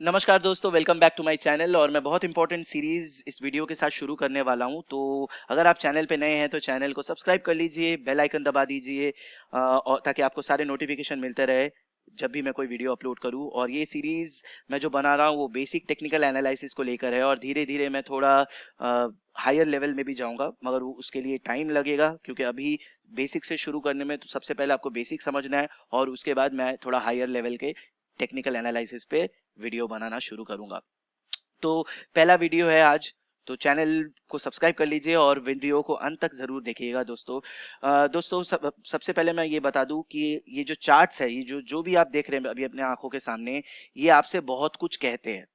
नमस्कार दोस्तों, welcome back to my channel. और मैं बहुत इंपॉर्टेंट सीरीज इस वीडियो के साथ शुरू करने वाला हूं। तो अगर आप चैनल पे नए हैं तो चैनल को सब्सक्राइब कर लीजिए, बेल आइकन दबा दीजिए और ताकि आपको सारे नोटिफिकेशन मिलते रहे जब भी मैं कोई वीडियो अपलोड करूं। और ये सीरीज मैं जो बना रहा हूं वो बेसिक टेक्निकल एनालिसिस को लेकर है और धीरे धीरे मैं थोड़ा हायर लेवल में भी जाऊंगा, मगर उसके लिए टाइम लगेगा क्योंकि अभी बेसिक से शुरू करने में तो सबसे पहले आपको बेसिक समझना है और उसके बाद मैं थोड़ा हायर लेवल के टेक्निकल एनालिसिस पे वीडियो बनाना शुरू करूंगा। तो पहला वीडियो है आज, तो चैनल को सब्सक्राइब कर लीजिए और वीडियो को अंत तक जरूर देखिएगा दोस्तों। दोस्तों सबसे पहले मैं ये बता दूं कि ये जो चार्ट्स है, ये जो जो भी आप देख रहे हैं अभी अपने आंखों के सामने, ये आपसे बहुत कुछ कहते हैं,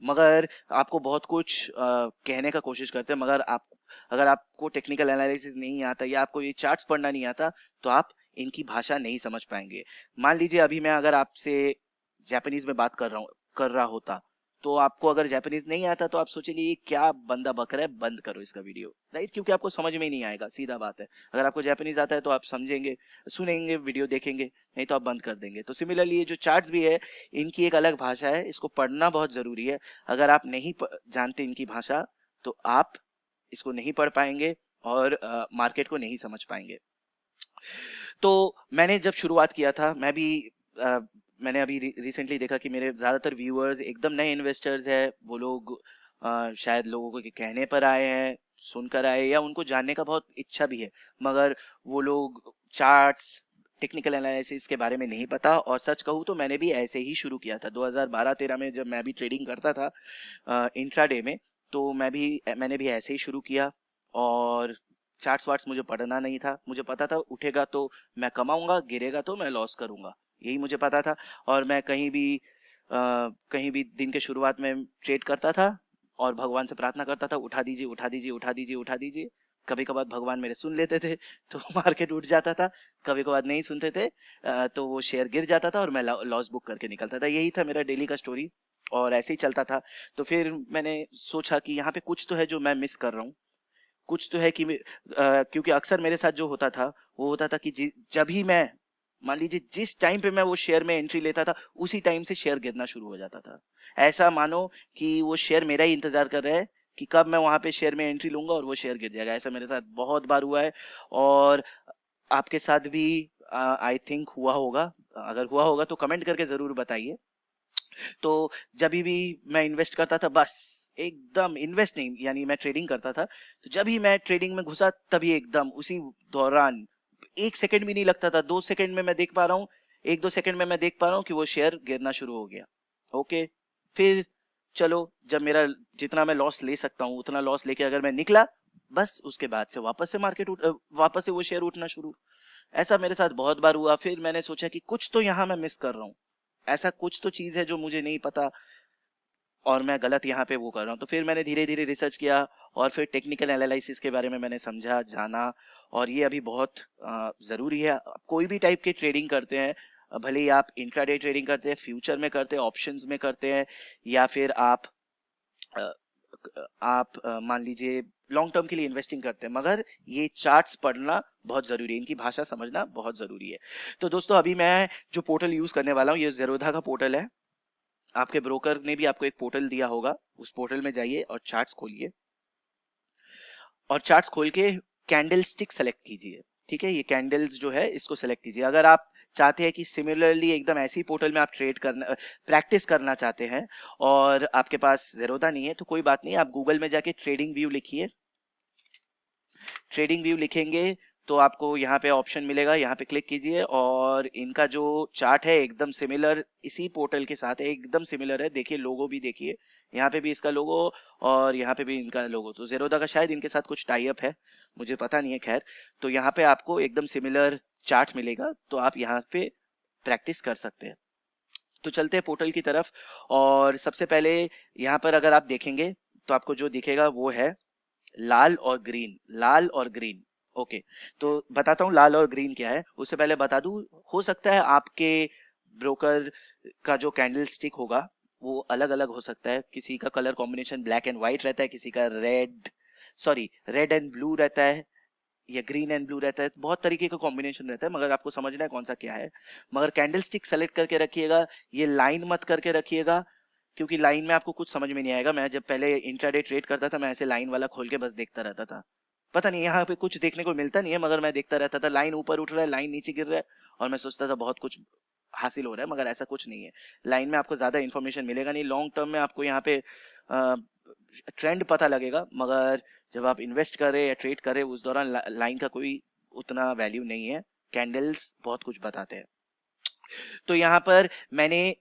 मगर आपको बहुत कुछ कहने का कोशिश करते हैं, मगर आप अगर आपको टेक्निकल एनालिसिस नहीं आता या आपको ये चार्ट्स पढ़ना नहीं आता तो आप इनकी भाषा नहीं समझ पाएंगे। मान लीजिए अभी मैं अगर आपसे जापानीज में बात कर रहा होता, तो आपको अगर जापानीज नहीं आता तो आप सोचेंगे ये क्या बंदा बक रहा है, बंद करो इसका वीडियो, राइट? क्योंकि आपको समझ में ही नहीं आएगा, सीधा बात है। अगर आपको जापानीज आता है तो आप समझेंगे, सुनेंगे, वीडियो देखेंगे, नहीं तो आप बंद कर देंगे। तो सिमिलरली ये जो चार्ट्स भी है, इनकी एक अलग भाषा है, इसको पढ़ना बहुत जरूरी है। अगर आप नहीं जानते इनकी भाषा तो आप इसको नहीं पढ़ पाएंगे और मार्केट को नहीं समझ पाएंगे। तो मैंने जब शुरुआत किया था, अ, मैंने अभी रिसेंटली देखा कि मेरे ज़्यादातर व्यूअर्स एकदम नए इन्वेस्टर्स हैं। वो लोग शायद लोगों के कहने पर आए हैं, सुनकर आए, या उनको जानने का बहुत इच्छा भी है, मगर वो लोग चार्ट्स, टेक्निकल एनालिसिस के बारे में नहीं पता। और सच कहूँ तो मैंने भी ऐसे ही शुरू किया था 2012-13 में, जब मैं भी ट्रेडिंग करता था इंट्राडे में। तो मैंने भी ऐसे ही शुरू किया और चार्ट्स वार्ट्स मुझे पढ़ना नहीं था। मुझे पता था उठेगा तो मैं कमाऊंगा, गिरेगा तो मैं लॉस करूंगा, यही मुझे पता था। और मैं कहीं भी दिन के शुरुआत में ट्रेड करता था और भगवान से प्रार्थना करता था, उठा दीजिए, उठा दीजिए, उठा दीजिए, उठा दीजिए। कभी कभार भगवान मेरे सुन लेते थे तो मार्केट उठ जाता था, कभी कभार नहीं सुनते थे तो वो शेयर गिर जाता था और मैं लॉस बुक करके निकलता था। यही था मेरा डेली का स्टोरी और ऐसे ही चलता था। तो फिर मैंने सोचा कि यहाँ पे कुछ तो है जो मैं मिस कर रहा हूँ, कुछ तो है कि क्योंकि अक्सर मेरे साथ जो होता था वो होता था कि जब ही मैं, मान लीजिए जिस टाइम पे मैं वो शेयर में एंट्री लेता था, उसी टाइम से शेयर गिरना शुरू हो जाता था। ऐसा मानो कि वो शेयर मेरा ही इंतजार कर रहा है कि कब मैं वहां पे शेयर में एंट्री लूंगा और वो शेयर गिर जाएगा। ऐसा मेरे साथ बहुत बार हुआ है और आपके साथ भी आई थिंक हुआ होगा। अगर हुआ होगा तो कमेंट करके जरूर बताइए। तो जब भी मैं इन्वेस्ट करता था, बस एकदम इन्वेस्ट नहीं, यानी मैं ट्रेडिंग करता था, तो जब ही मैं ट्रेडिंग में घुसा तभी एकदम उसी दौरान 1 सेकंड भी नहीं लगता था, 2 सेकंड में मैं देख पा रहा हूँ, 1-2 सेकंड में मैं देख पा रहा हूँ कि वो शेयर गिरना शुरू हो गया। ओके, फिर चलो, जब मेरा जितना मैं लॉस ले सकता हूँ उतना लॉस लेके अगर मैं निकला, बस उसके बाद से वापस से वो शेयर उठना शुरू। ऐसा मेरे साथ बहुत बार हुआ। फिर मैंने सोचा कि कुछ तो यहाँ मैं मिस कर रहा हूँ, ऐसा कुछ तो चीज है जो मुझे नहीं पता और मैं गलत यहाँ पे वो कर रहा हूँ। तो फिर मैंने धीरे धीरे रिसर्च किया और फिर टेक्निकल एनालिसिस के बारे में मैंने समझा, जाना। और ये अभी बहुत ज़रूरी है। आप कोई भी टाइप के ट्रेडिंग करते हैं, भले ही आप इंट्राडे ट्रेडिंग करते हैं, फ्यूचर में करते हैं, ऑप्शंस में करते हैं, या फिर अ, मान लीजिए लॉन्ग टर्म के लिए इन्वेस्टिंग करते हैं, मगर ये चार्ट्स पढ़ना बहुत ज़रूरी है, इनकी भाषा समझना बहुत ज़रूरी है। तो दोस्तों अभी मैं जो पोर्टल यूज़ करने वाला हूँ, ये ज़ेरोधा का पोर्टल है। आपके ब्रोकर ने भी आपको एक पोर्टल दिया होगा, उस पोर्टल में जाइए और चार्ट्स खोलिए और चार्ट्स खोल के कैंडल स्टिक सेलेक्ट कीजिए। ठीक है, ये कैंडल्स जो है इसको सेलेक्ट कीजिए। अगर आप चाहते हैं कि सिमिलरली एकदम ऐसी पोर्टल में आप प्रैक्टिस करना चाहते हैं और आपके पास जेरोदा नहीं है, तो कोई बात नहीं, आप गूगल में जाके ट्रेडिंग व्यू लिखिए। ट्रेडिंग व्यू लिखेंगे तो आपको यहाँ पे ऑप्शन मिलेगा, यहाँ पे क्लिक कीजिए और इनका जो चार्ट है एकदम सिमिलर इसी पोर्टल के साथ है, एकदम सिमिलर है। देखिए लोगो भी देखिए, यहाँ पे भी इसका लोगो और यहाँ पे भी इनका लोगो। तो जेरोदा का शायद इनके साथ कुछ टाई अप है, मुझे पता नहीं है, खैर। तो यहाँ पे आपको एकदम सिमिलर चार्ट मिलेगा, तो आप यहाँ पे प्रैक्टिस कर सकते हैं। तो चलते हैं पोर्टल की तरफ। और सबसे पहले यहाँ पर अगर आप देखेंगे तो आपको जो दिखेगा वो है लाल और ग्रीन, लाल और ग्रीन। ओके, तो बताता हूँ लाल और ग्रीन क्या है। उससे पहले बता दूं, हो सकता है आपके ब्रोकर का जो कैंडल स्टिक होगा वो अलग अलग हो सकता है। किसी का colour combination black and white रहता है, किसी का रेड एंड ब्लू रहता है, या ग्रीन एंड ब्लू रहता है। बहुत तरीके का कॉम्बिनेशन रहता है, मगर आपको समझना है कौन सा क्या है। मगर कैंडल स्टिक सेलेक्ट करके रखिएगा, ये लाइन मत करके रखिएगा। क्योंकि लाइन में आपको कुछ समझ में नहीं आएगा। मैं जब पहले इंट्राडे ट्रेड करता था, मैं ऐसे लाइन वाला खोल के बस देखता रहता था। पता नहीं यहाँ पे कुछ देखने को मिलता नहीं है, मगर मैं देखता रहता था, लाइन ऊपर उठ रहा है, लाइन नीचे गिर रहा है, और मैं सोचता था बहुत कुछ हासिल हो रहा है, मगर ऐसा कुछ नहीं है। लाइन में आपको ज्यादा इन्फॉर्मेशन मिलेगा नहीं, लॉन्ग टर्म में आपको यहाँ पे ट्रेंड पता लगेगा, मगर जब आप इन्वेस्ट कर रहे या ट्रेड कर रहे उस दौरान लाइन का कोई उतना वैल्यू नहीं है। कैंडल्स बहुत कुछ बताते हैं। तो यहाँ पर मैंने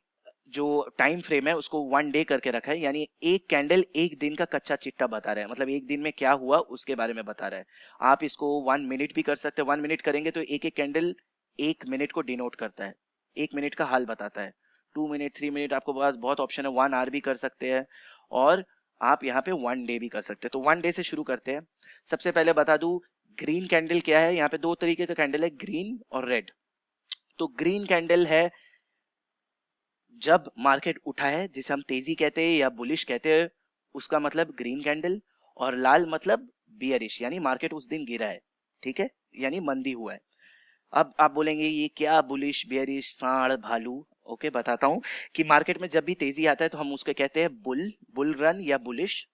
जो टाइम फ्रेम है उसको 1 डे करके रखा है, यानी एक कैंडल एक दिन का कच्चा चिट्टा बता रहा है, मतलब एक दिन में क्या हुआ उसके बारे में बता रहा है। आप इसको 1 मिनट भी कर सकते हैं। 1 मिनट करेंगे तो एक एक कैंडल 1 मिनट को डिनोट करता है, 1 मिनट का हाल बताता है। 2 मिनट, 3 मिनट, आपको पास बहुत ऑप्शन है। 1 आवर भी कर सकते हैं, और आप यहाँ पे 1 डे भी कर सकते हैं। तो 1 डे से शुरू करते हैं। सबसे पहले बता दूं ग्रीन कैंडल क्या है। यहाँ पे 2 तरीके का कैंडल है, ग्रीन और रेड। तो ग्रीन कैंडल है जब मार्केट उठा है, जिसे हम तेजी कहते हैं या बुलिश कहते हैं, उसका मतलब ग्रीन कैंडल। और लाल मतलब बियरिश, यानी मार्केट उस दिन गिरा है, ठीक है, यानी मंदी हुआ है। अब आप बोलेंगे ये क्या बुलिश, बियरिश, सांड, भालू। ओके, बताता हूं कि मार्केट में जब भी तेजी आता है तो हम उसको कहते हैं बुल रन या बुलिश,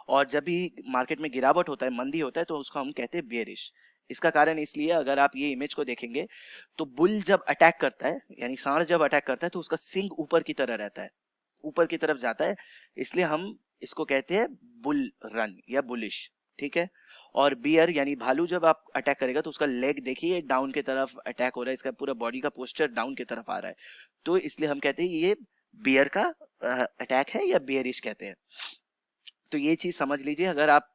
और जब भी मार्केट में गिरावट होता है, मंदी होता है, तो उसको हम कहते हैं बेयरिश। इसका कारण इसलिए, अगर आप ये इमेज को देखेंगे तो बुल जब अटैक करता है, यानी सांड जब अटैक करता है, तो उसका सिंग ऊपर की तरह रहता है, ऊपर की तरफ जाता है, इसलिए हम इसको कहते हैं बुल रन या बुलिश, ठीक है। और बियर यानी भालू जब आप अटैक करेगा तो उसका लेग देखिए डाउन की तरफ अटैक हो रहा है, इसका पूरा बॉडी का पोस्चर डाउन की तरफ आ रहा है, तो इसलिए हम कहते हैं ये बियर का अटैक है या बियरिश कहते हैं। तो ये चीज समझ लीजिए। अगर आप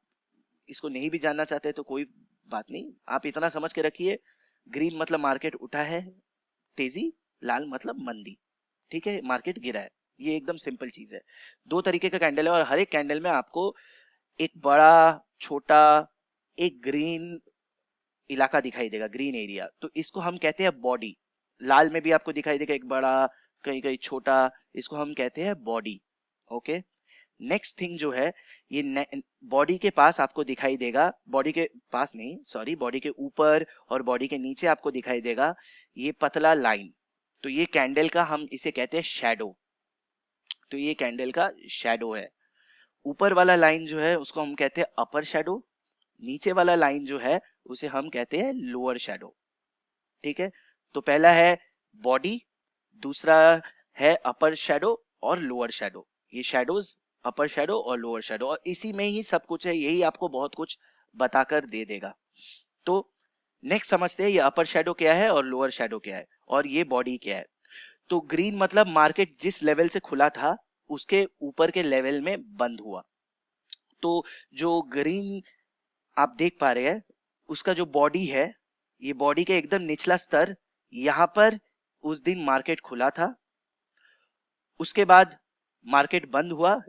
इसको नहीं भी जानना चाहते तो कोई बात नहीं, आप इतना समझ के रखिए, ग्रीन मतलब मार्केट उठा है तेजी, लाल मतलब मंदी, ठीक है, मार्केट गिरा है। ये एकदम सिंपल चीज है। 2 तरीके का कैंडल है, और हर एक कैंडल में आपको एक बड़ा, छोटा, एक ग्रीन इलाका दिखाई देगा, ग्रीन एरिया, तो इसको हम कहते हैं बॉडी। लाल में भी आपको दिखाई देगा एक बड़ा, कहीं कहीं छोटा, इसको हम कहते हैं बॉडी। ओके, नेक्स्ट थिंग जो है, ये बॉडी के पास आपको दिखाई देगा, बॉडी के पास नहीं, सॉरी, बॉडी के ऊपर और बॉडी के नीचे आपको दिखाई देगा ये पतला लाइन, तो ये कैंडल का हम इसे कहते हैं शैडो। तो ये कैंडल का शैडो है। ऊपर वाला लाइन जो है उसको हम कहते हैं अपर शैडो, नीचे वाला लाइन जो है उसे हम कहते हैं लोअर शैडो, ठीक है। तो पहला है बॉडी, दूसरा है अपर शैडो और लोअर शैडो। ये शैडोज अपर शैडो और लोअर शैडो, और इसी में ही सब कुछ है, यही आपको बहुत कुछ बताकर दे देगा। तो नेक्स्ट समझते हैं ये अपर शैडो क्या है और लोअर शैडो क्या है, और ये बॉडी क्या है। तो ग्रीन मतलब मार्केट जिस लेवल से खुला था उसके ऊपर के लेवल में बंद हुआ। तो जो ग्रीन आप देख पा रहे हैं उसका जो बॉडी है, ये बॉडी के एकदम निचला स्तर, यहां पर उस दिन मार्केट खुला था, उसके बाद मार्केट बंद हुआ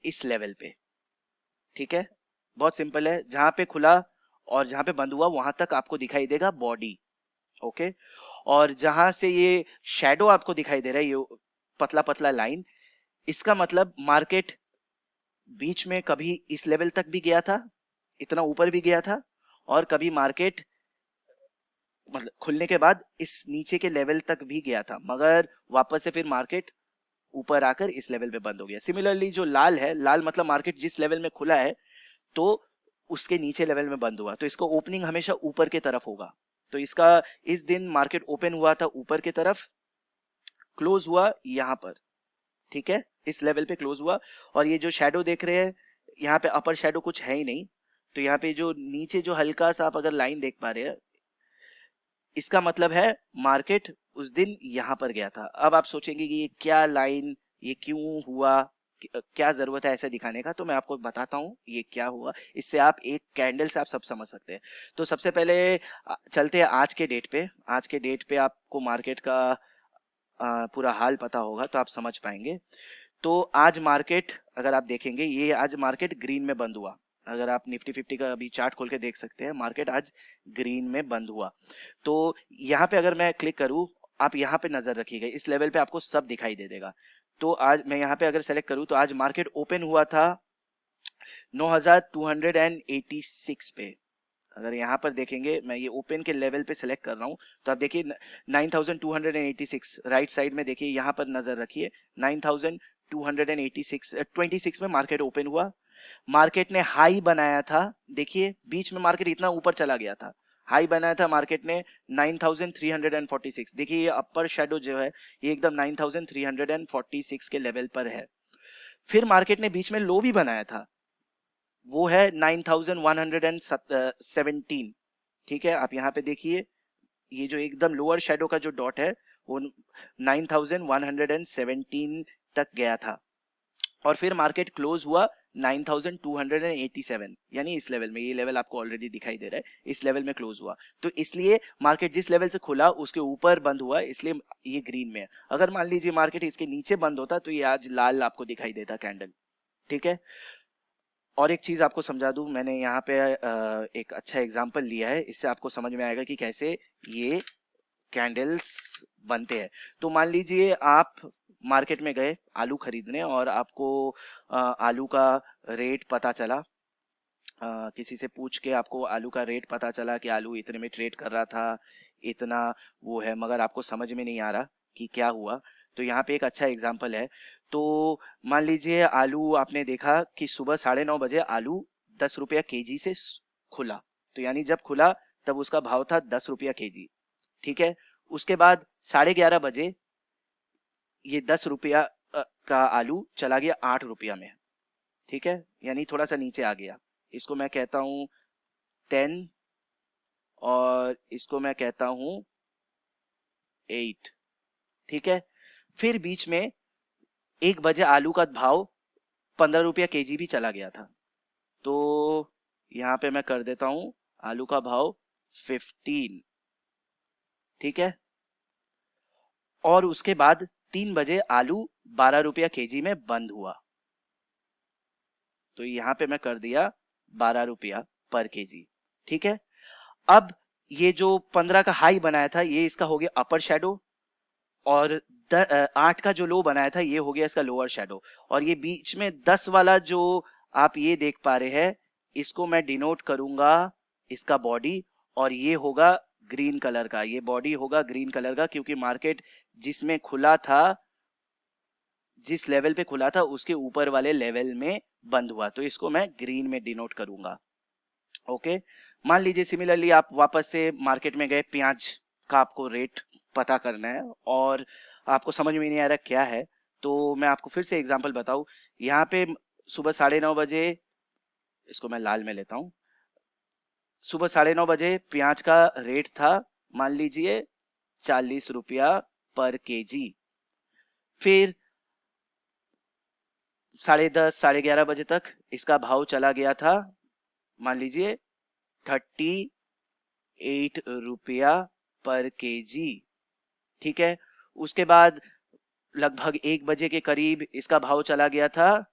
इस लेवल पे, ठीक है। बहुत सिंपल है, जहां पे खुला और जहां पे बंद हुआ वहां तक आपको दिखाई देगा बॉडी, ओके। और जहां से ये शैडो आपको दिखाई दे रहा है, ये पतला पतला लाइन, इसका मतलब मार्केट बीच में कभी इस लेवल तक भी गया था, इतना ऊपर भी गया था, और कभी मार्केट मतलब खुलने के बाद इस नीचे के लेवल तक भी गया था, मगर वापस से फिर मार्केट ऊपर आकर इस लेवल पे बंद हो गया। सिमिलरली जो लाल है, लाल मतलब मार्केट जिस लेवल में खुला है तो उसके नीचे लेवल में बंद हुआ, तो इसका ओपनिंग हमेशा ऊपर की तरफ होगा। तो इसका इस दिन मार्केट ओपन हुआ था ऊपर की तरफ, क्लोज हुआ यहाँ पर, ठीक है, इस लेवल पे क्लोज हुआ। और ये जो शैडो देख रहे हैं यहाँ पे अपर शैडो कुछ है ही नहीं, तो यहाँ पे जो नीचे जो हल्का सा आप अगर लाइन देख पा रहे हैं, इसका मतलब है मार्केट उस दिन यहां पर गया था। अब आप सोचेंगे कि ये क्या लाइन, ये क्यों हुआ, क्या जरूरत है ऐसे दिखाने का, तो मैं आपको बताता हूँ ये क्या हुआ। इससे आप एक कैंडल से आप सब समझ सकते हैं। तो सबसे पहले चलते हैं आज के डेट पे। आज के डेट पे आपको मार्केट का पूरा हाल पता होगा तो आप समझ पाएंगे। तो आज मार्केट अगर आप देखेंगे, ये आज मार्केट ग्रीन में बंद हुआ। अगर आप निफ्टी 50 का अभी चार्ट खोल के देख सकते हैं, मार्केट आज ग्रीन में बंद हुआ। तो यहाँ पे अगर मैं क्लिक करूँ, आप यहाँ पे नजर रखिएगा, इस लेवल पे आपको सब दिखाई दे देगा। तो आज मैं यहाँ पे अगर सेलेक्ट करूँ तो आज मार्केट ओपन हुआ था 9286 पे। अगर यहाँ पर देखेंगे, मैं ये ओपन के लेवल पे सेलेक्ट कर रहा हूँ, तो आप देखिए 9286 राइट साइड में देखिए, यहाँ पर नजर रखिए 286 26 में मार्केट ओपन हुआ। मार्केट ने हाई बनाया था, देखिए बीच में मार्केट इतना ऊपर चला गया था, हाई बनाया था मार्केट ने 9346। देखिए ये अपर शेडो जो है ये एकदम 9346 के लेवल पर है। फिर मार्केट ने बीच में लो भी बनाया था, वो है 9117। ठीक है, आप यहाँ पे देखिए ये जो एकदम लोअर शेडो का जो डॉट है वो 9117 तक गया था। और फिर मार्केट क्लोज हुआ 9287, यानी इस लेवल में, ये लेवल आपको ऑलरेडी दिखाई दे रहा है, इस लेवल में क्लोज हुआ। तो इसलिए मार्केट जिस लेवल से खुला उसके ऊपर बंद हुआ, इसलिए ये ग्रीन में है। अगर मान लीजिए मार्केट इसके नीचे बंद होता तो ये आज लाल आपको दिखाई देता कैंडल। ठीक है, और एक चीज आपको समझा दूं, मैंने यहाँ पे एक अच्छा एग्जांपल लिया है, इससे आपको समझ में आएगा कि कैसे ये कैंडल्स बनते हैं। तो मान लीजिए आप मार्केट में गए आलू खरीदने और आपको आलू का रेट पता चला, किसी से पूछ के आपको आलू का रेट पता चला कि आलू इतने में ट्रेड कर रहा था, इतना वो है, मगर आपको समझ में नहीं आ रहा कि क्या हुआ। तो यहाँ पे एक अच्छा एग्जांपल है। तो मान लीजिए आलू आपने देखा कि सुबह 9:30 बजे आलू 10 रुपया केजी से खुला, तो यानी जब खुला तब उसका भाव था 10 रुपया केजी। ठीक है, उसके बाद 11:30 बजे ये 10 रुपया का आलू चला गया 8 रुपया में। ठीक है, यानी थोड़ा सा नीचे आ गया, इसको मैं कहता हूं 10 और इसको मैं कहता हूं 8। ठीक है, फिर बीच में 1 बजे आलू का भाव 15 रुपया केजी भी चला गया था, तो यहाँ पे मैं कर देता हूं आलू का भाव 15। ठीक है, और उसके बाद 3 बजे आलू 12 रुपया केजी में बंद हुआ, तो यहाँ पे मैं कर दिया 12 रुपया पर केजी। ठीक है, अब ये जो 15 का हाई बनाया था ये इसका हो गया अपर शेडो, और 8 का जो लो बनाया था ये हो गया इसका लोअर शेडो, और ये बीच में 10 वाला जो आप ये देख पा रहे हैं इसको मैं डिनोट करूंगा इसका बॉडी, और ये होगा ग्रीन कलर का, ये बॉडी होगा ग्रीन कलर का, क्योंकि मार्केट जिसमें खुला था, जिस लेवल पे खुला था उसके ऊपर वाले लेवल में बंद हुआ, तो इसको मैं ग्रीन में डिनोट करूंगा। ओके, मान लीजिए सिमिलरली आप वापस से मार्केट में गए, प्याज का आपको रेट पता करना है और आपको समझ में नहीं आ रहा क्या है, तो मैं आपको फिर से एग्जांपल बताऊं। यहाँ पे सुबह 9:30 बजे, इसको मैं लाल में लेता हूं, सुबह 9:30 बजे प्याज का रेट था मान लीजिए 40 रुपया पर केजी। फिर 10:30 11:30 बजे तक इसका भाव चला गया था मान लीजिए 38 रुपया पर केजी। ठीक है, उसके बाद लगभग 1 बजे के करीब इसका भाव चला गया था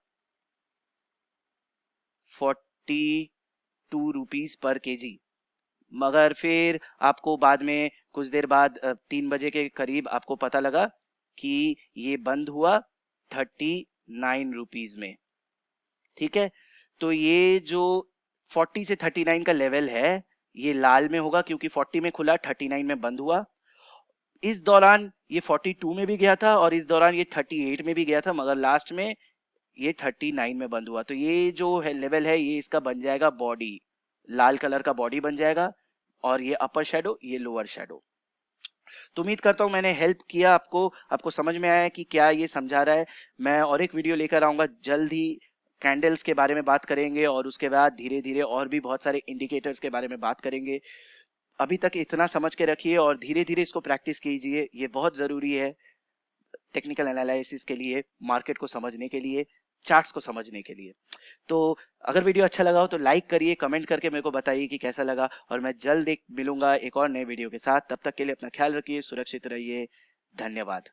42 रुपीस पर केजी, मगर फिर आपको बाद में कुछ देर बाद 3 बजे के करीब आपको पता लगा कि ये बंद हुआ 39 रुपीस में। ठीक है, तो ये जो 40 से 39 का लेवल है ये लाल में होगा, क्योंकि 40 में खुला 39 में बंद हुआ। इस दौरान ये 42 में भी गया था और इस दौरान ये 38 में भी गया था, मगर लास्ट में ये 39 में बंद हुआ। तो ये जो है लेवल है ये इसका बन जाएगा बॉडी, लाल कलर का बॉडी बन जाएगा, और ये अपर शेडो, ये लोअर शेडो। तो उम्मीद करता हूं मैंने हेल्प किया आपको समझ में आया कि क्या ये समझा रहा है। मैं और एक वीडियो लेकर आऊंगा जल्द ही, कैंडल्स के बारे में बात करेंगे और उसके बाद धीरे धीरे और भी बहुत सारे इंडिकेटर्स के बारे में बात करेंगे। अभी तक इतना समझ के रखिए और धीरे धीरे इसको प्रैक्टिस कीजिए, ये बहुत जरूरी है टेक्निकल एनालिसिस के लिए, मार्केट को समझने के लिए, चार्ट्स को समझने के लिए। तो अगर वीडियो अच्छा लगा हो तो लाइक करिए, कमेंट करके मेरे को बताइए कि कैसा लगा, और मैं जल्द मिलूंगा एक और नए वीडियो के साथ। तब तक के लिए अपना ख्याल रखिए, सुरक्षित रहिए, धन्यवाद।